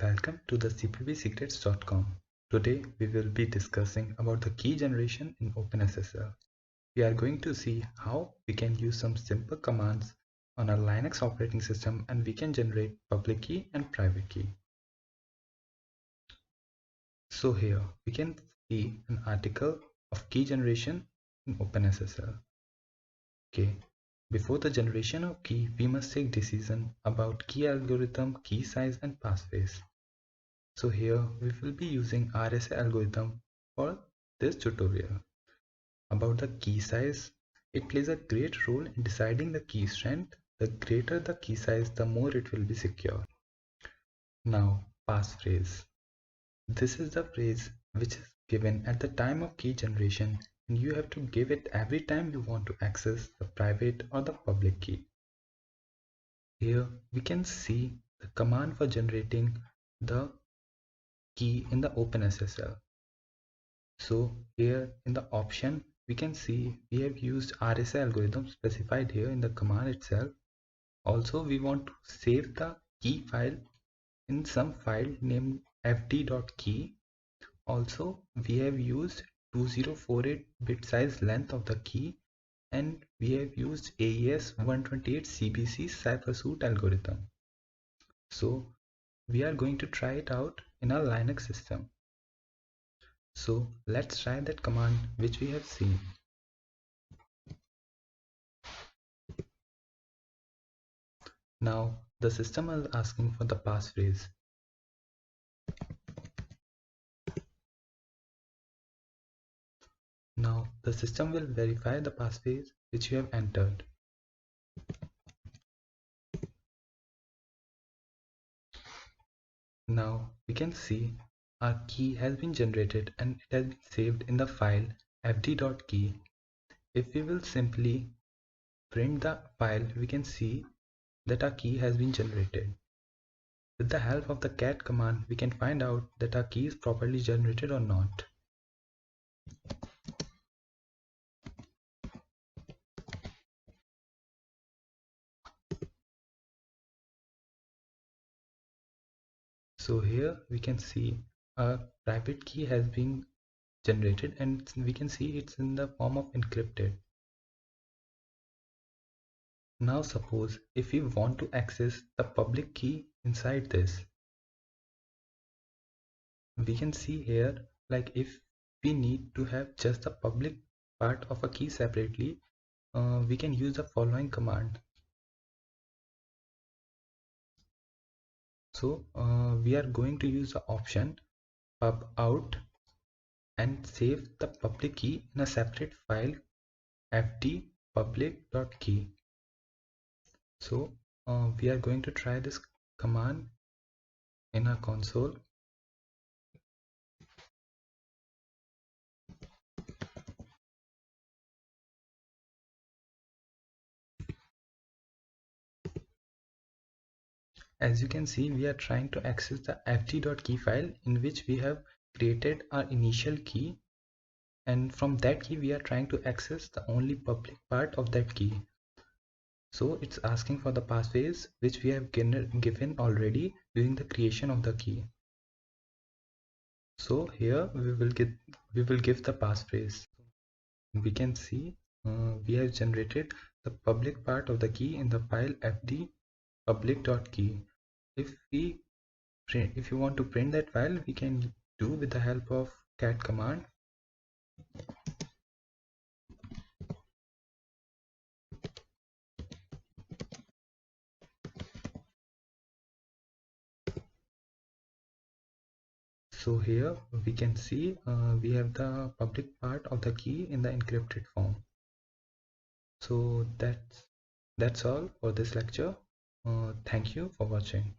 Welcome to the cpvsecrets.com. Today we will be discussing about the key generation in OpenSSL. We are going to see how we can use some simple commands on a Linux operating system and we can generate public key and private key. So here we can see an article of key generation in OpenSSL. Okay. Before the generation of key, we must take decision about key algorithm, key size and passphrase. So here we will be using RSA algorithm for this tutorial. About the key size, it plays a great role in deciding the key strength. The greater the key size, the more it will be secure. Now, passphrase. This is the phrase which is given at the time of key generation and you have to give it every time you want to access the private or the public key. Here we can see the command for generating the key in the OpenSSL. So here in the option we can see we have used RSA algorithm specified here in the command itself. Also we want to save the key file in some file named fd.key. Also we have used 2048 bit size length of the key and we have used AES 128 CBC CipherSuite algorithm. So we are going to try it out in our Linux system. So let's try that command which we have seen. Now the system is asking for the passphrase. Now the system will verify the passphrase which you have entered. Now we can see our key has been generated and it has been saved in the file fd.key. If we will simply print the file, we can see that our key has been generated. With the help of the cat command, we can find out that our key is properly generated or not. So here we can see a private key has been generated and we can see it's in the form of encrypted. Now suppose if we want to access the public key inside this, we can see here like if we need to have just the public part of a key separately, we can use the following command. So we are going to use the option pub out and save the public key in a separate file fd public.key. So we are going to try this command in our console. As you can see, we are trying to access the fd.key file in which we have created our initial key, and from that key we are trying to access the only public part of that key. So it's asking for the passphrase which we have given already during the creation of the key. So here we will give the passphrase. We can see we have generated the public part of the key in the file fd public.key. If you want to print that file, we can do with the help of cat command. So here we can see we have the public part of the key in the encrypted form. So that's all for this lecture. Thank you for watching.